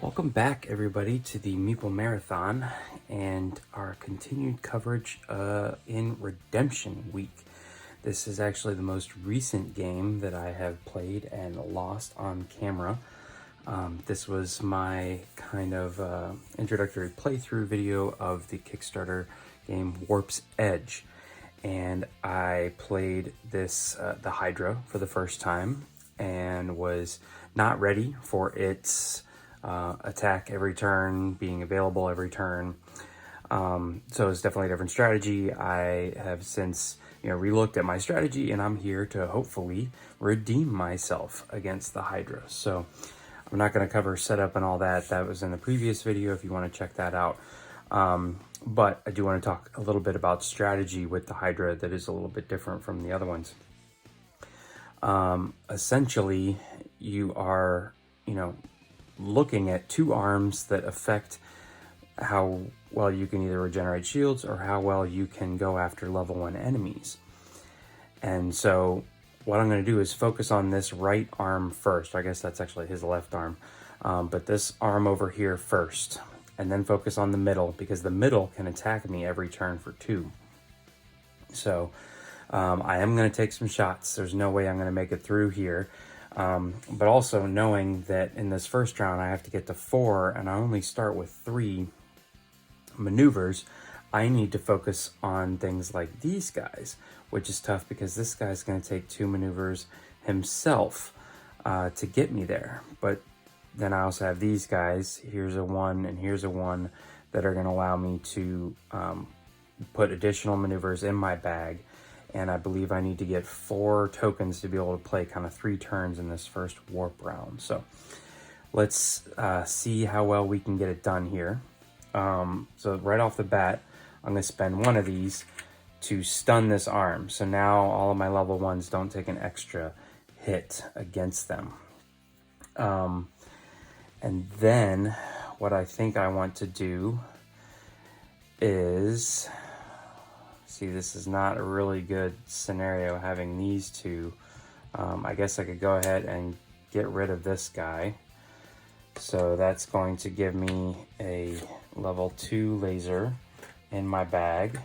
Welcome back, everybody, to the Meeple Marathon and our continued coverage in Redemption Week. This is actually the most recent game that I have played and lost on camera. This was my kind of introductory playthrough video of the Kickstarter game Warp's Edge. And I played this, the Hydra, for the first time and was not ready for its attack every turn, being available every turn. So it's definitely a different strategy. I have since, relooked at my strategy, and I'm here to hopefully redeem myself against the Hydra. So I'm not going to cover setup and all that. That was in the previous video if you want to check that out. But I do want to talk a little bit about strategy with the Hydra that is a little bit different from the other ones. Essentially, you are, looking at two arms that affect how well you can either regenerate shields or how well you can go after level 1 enemies. And so what I'm going to do is focus on this right arm first. I guess that's actually his left arm. But this arm over here first, and then focus on the middle, because the middle can attack me every turn for 2. So I am going to take some shots. There's no way I'm going to make it through here. But also knowing that in this first round I have to get to 4 and I only start with 3 maneuvers, I need to focus on things like these guys, which is tough because this guy's going to take 2 maneuvers himself to get me there. But then I also have these guys, here's a 1 and here's a 1, that are going to allow me to put additional maneuvers in my bag. And I believe I need to get 4 tokens to be able to play kind of 3 turns in this first warp round. So let's see how well we can get it done here. So right off the bat, I'm going to spend 1 of these to stun this arm. So now all of my level 1s don't take an extra hit against them. And then what I think I want to do is... See, this is not a really good scenario having these two. I guess I could go ahead and get rid of this guy. So that's going to give me a level 2 laser in my bag.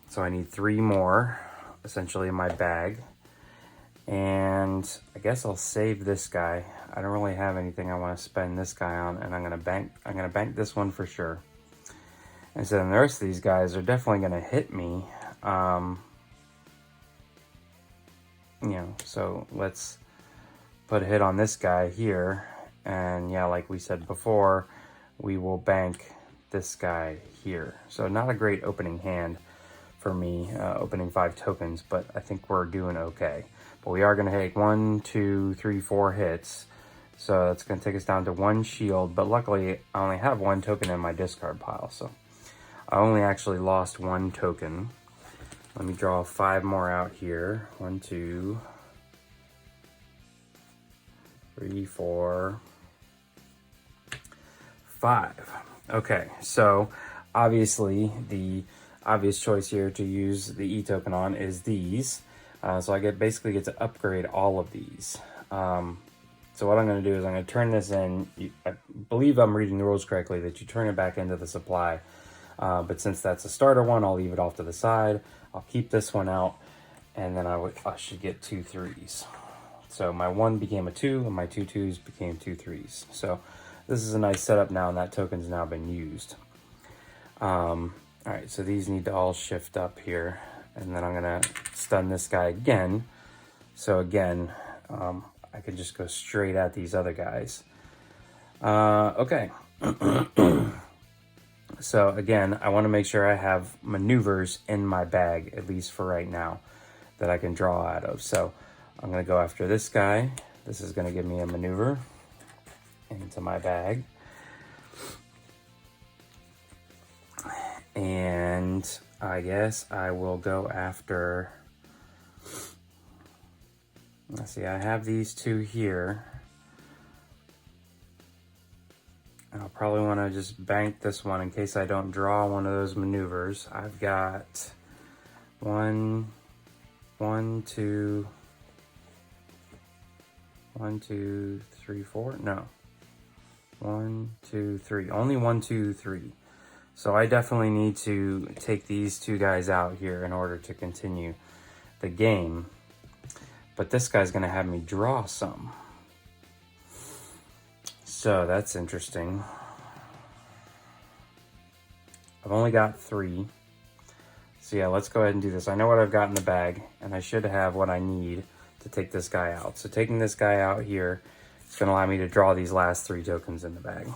So I need 3 more essentially in my bag. And I guess I'll save this guy. I don't really have anything I want to spend this guy on, and I'm gonna bank this one for sure. And so then the rest of these guys are definitely going to hit me. So let's put a hit on this guy here. And yeah, like we said before, we will bank this guy here. So not a great opening hand for me, opening 5 tokens, but I think we're doing okay. But we are going to take 1, 2, 3, 4 hits. So that's going to take us down to 1 shield. But luckily, I only have 1 token in my discard pile. So I only actually lost 1 token. Let me draw 5 more out here. 1, 2, 3, 4, 5. Okay, so obviously the obvious choice here to use the E token on is these. So I basically get to upgrade all of these. So what I'm going to do is I'm going to turn this in. I believe I'm reading the rules correctly, that you turn it back into the supply. But since that's a starter one, I'll leave it off to the side. I'll keep this one out, and then I should get 2 3s. So my 1 became a 2, and my 2 2s became 2 3s. So this is a nice setup now, and that token's now been used. All right, so these need to all shift up here, and then I'm gonna stun this guy again. So again, I can just go straight at these other guys. Okay. So again, I want to make sure I have maneuvers in my bag, at least for right now, that I can draw out of. So I'm going to go after this guy. This is going to give me a maneuver into my bag. And I guess I will go after... Let's see, I have these 2 here. I'll probably want to just bank this one in case I don't draw one of those maneuvers. I've got 1, 2, 1, 2, 3, 4. No. 1, 2, 3. Only 1, 2, 3. So I definitely need to take these two guys out here in order to continue the game. But this guy's going to have me draw some. So that's interesting. I've only got 3. So yeah, let's go ahead and do this. I know what I've got in the bag, and I should have what I need to take this guy out. So taking this guy out here is going to allow me to draw these last 3 tokens in the bag.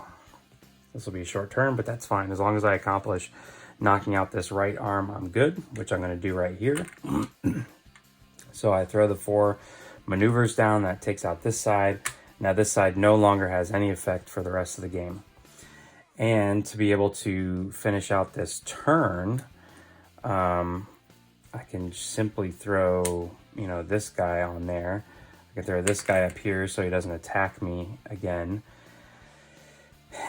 This will be a short turn, but that's fine. As long as I accomplish knocking out this right arm, I'm good, which I'm going to do right here. So I throw the 4 maneuvers down. That takes out this side. Now this side no longer has any effect for the rest of the game. And to be able to finish out this turn, I can simply throw, you know, this guy on there. I can throw this guy up here so he doesn't attack me again.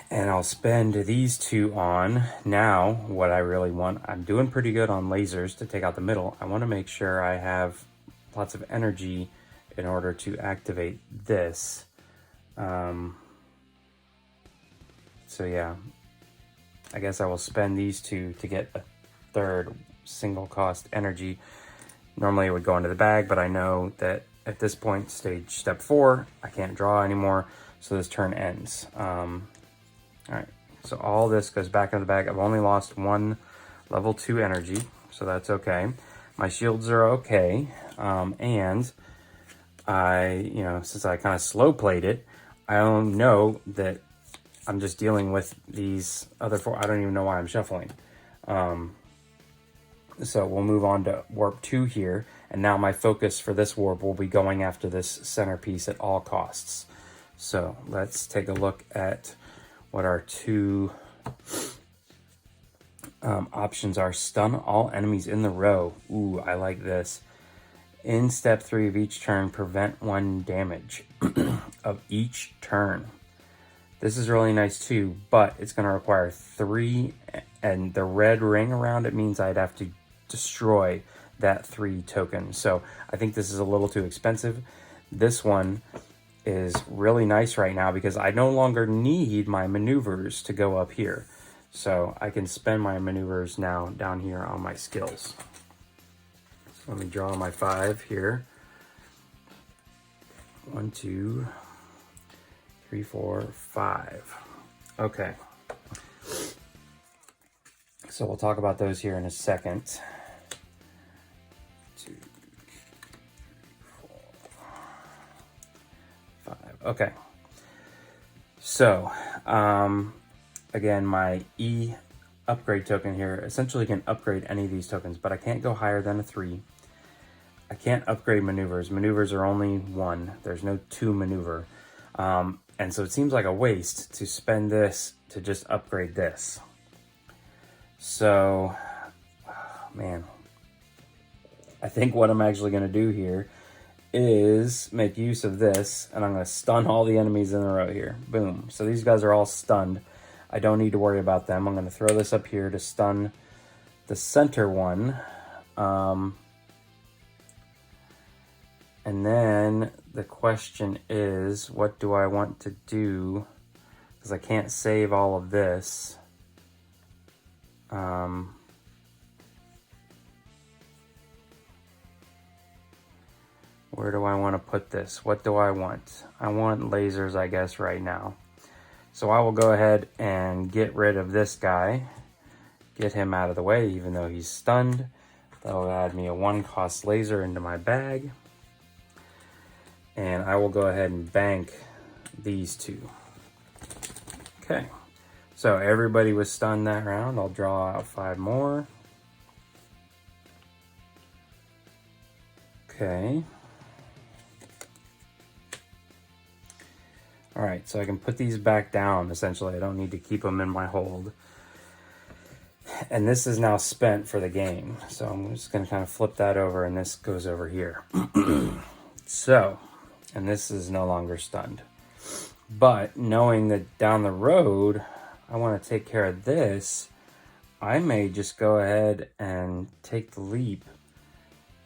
And I'll spend these 2 on. Now, what I really want, I'm doing pretty good on lasers to take out the middle. I want to make sure I have lots of energy in order to activate this. So yeah, I guess I will spend these 2 to get a 3rd single cost energy. Normally it would go into the bag, but I know that at this point, step 4, I can't draw anymore, so this turn ends. All right, so all this goes back into the bag. I've only lost 1 level 2 energy, so that's okay. My shields are okay, and I, you know, since I kind of slow played it, I don't know that I'm just dealing with these other 4. I don't even know why I'm shuffling. So we'll move on to warp 2 here, and now my focus for this warp will be going after this centerpiece at all costs. So let's take a look at what our 2 options are. Stun all enemies in the row. Ooh, I like this. In step 3 of each turn, prevent 1 damage of each turn. This is really nice too, but it's going to require 3, and the red ring around it means I'd have to destroy that 3 token. So I think this is a little too expensive. This one is really nice right now because I no longer need my maneuvers to go up here. So I can spend my maneuvers now down here on my skills. So let me draw my 5 here. 1, 2, 3, 4, 5. Okay. So we'll talk about those here in a second. 2, 3, 4, 5. Okay. So, again, my E upgrade token here essentially can upgrade any of these tokens, but I can't go higher than a 3. I can't upgrade maneuvers. Maneuvers are only 1. There's no 2 maneuver. And so it seems like a waste to spend this to just upgrade this. So, man, I think what I'm actually going to do here is make use of this, and I'm going to stun all the enemies in a row here. Boom. So these guys are all stunned. I don't need to worry about them. I'm going to throw this up here to stun the center one. And then the question is, what do I want to do? Because I can't save all of this. Where do I want to put this? What do I want? I want lasers, I guess, right now. So I will go ahead and get rid of this guy. Get him out of the way, even though he's stunned. That'll add me a 1-cost laser into my bag. And I will go ahead and bank these 2. Okay. So everybody was stunned that round. I'll draw out 5 more. Okay. All right, so I can put these back down, essentially. I don't need to keep them in my hold. And this is now spent for the game. So I'm just going to kind of flip that over, and this goes over here. So, and this is no longer stunned. But knowing that down the road, I want to take care of this, I may just go ahead and take the leap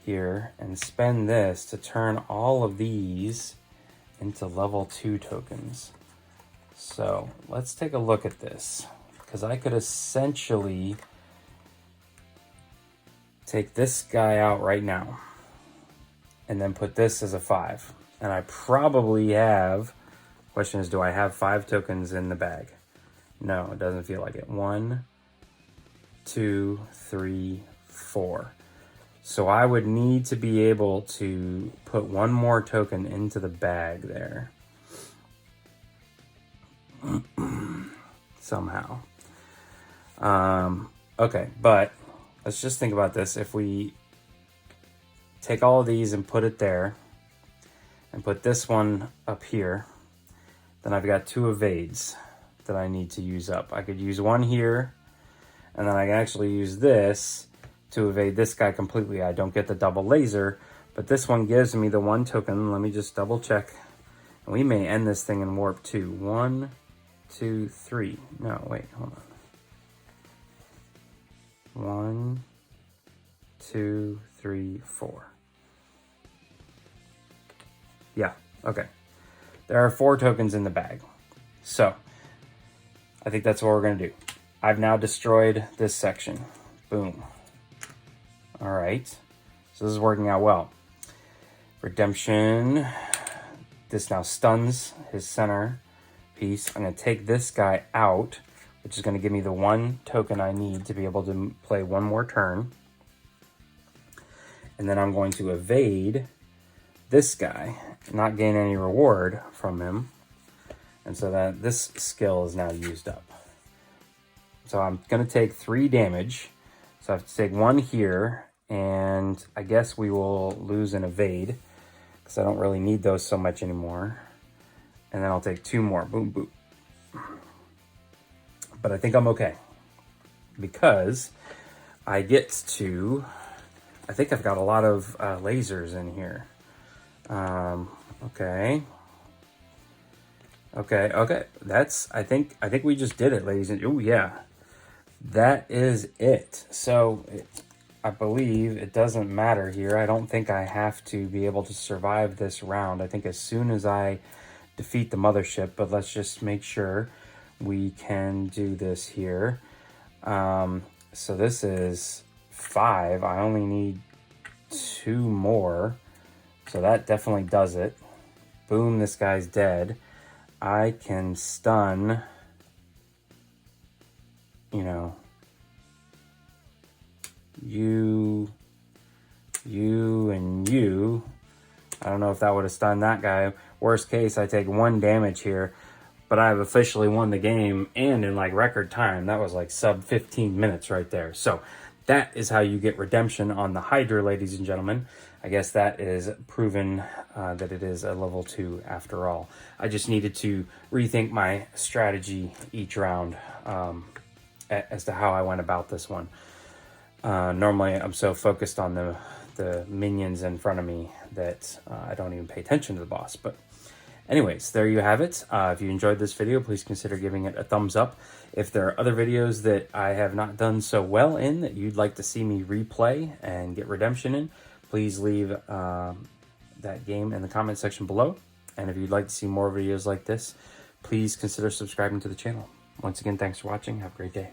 here and spend this to turn all of these into level 2 tokens. So let's take a look at this, because I could essentially take this guy out right now and then put this as a 5. And I probably have, question is, do I have 5 tokens in the bag? No, it doesn't feel like it. 1, 2, 3, 4. So I would need to be able to put one more token into the bag there. Somehow. Okay, but let's just think about this. If we take all of these and put it there, and put this one up here, then I've got 2 evades that I need to use up. I could use one here, and then I can actually use this to evade this guy completely. I don't get the double laser, but this one gives me the 1 token. Let me just double check. And we may end this thing in warp 2. 1, 2, 3. No, wait, hold on. 1, 2, 3, 4. Yeah, okay. There are 4 tokens in the bag. So, I think that's what we're going to do. I've now destroyed this section. Boom. All right. So this is working out well. Redemption. This now stuns his center piece. I'm going to take this guy out, which is going to give me the 1 token I need to be able to play 1 more turn. And then I'm going to evade this guy, not gain any reward from him. And so that this skill is now used up. So I'm going to take 3 damage. So I have to take 1 here, and I guess we will lose an evade, because I don't really need those so much anymore. And then I'll take 2 more. Boom, boom. But I think I'm okay, because I get to, I think I've got a lot of lasers in here. Okay. That's, I think we just did it, ladies and, oh yeah. That is it. So I believe it doesn't matter here. I don't think I have to be able to survive this round. I think as soon as I defeat the mothership, but let's just make sure we can do this here. So this is 5. I only need 2 more. So that definitely does it. Boom, this guy's dead. I can stun, you know, you, and you. I don't know if that would have stunned that guy. Worst case, I take 1 damage here, but I've officially won the game, and in like record time. That was like sub 15 minutes right there. So that is how you get redemption on the Hydra, ladies and gentlemen. I guess that is proven that it is a level 2 after all. I just needed to rethink my strategy each round as to how I went about this one. Normally, I'm so focused on the minions in front of me that I don't even pay attention to the boss. But anyways, there you have it. If you enjoyed this video, please consider giving it a thumbs up. If there are other videos that I have not done so well in that you'd like to see me replay and get redemption in, please leave that game in the comment section below. And if you'd like to see more videos like this, please consider subscribing to the channel. Once again, thanks for watching. Have a great day.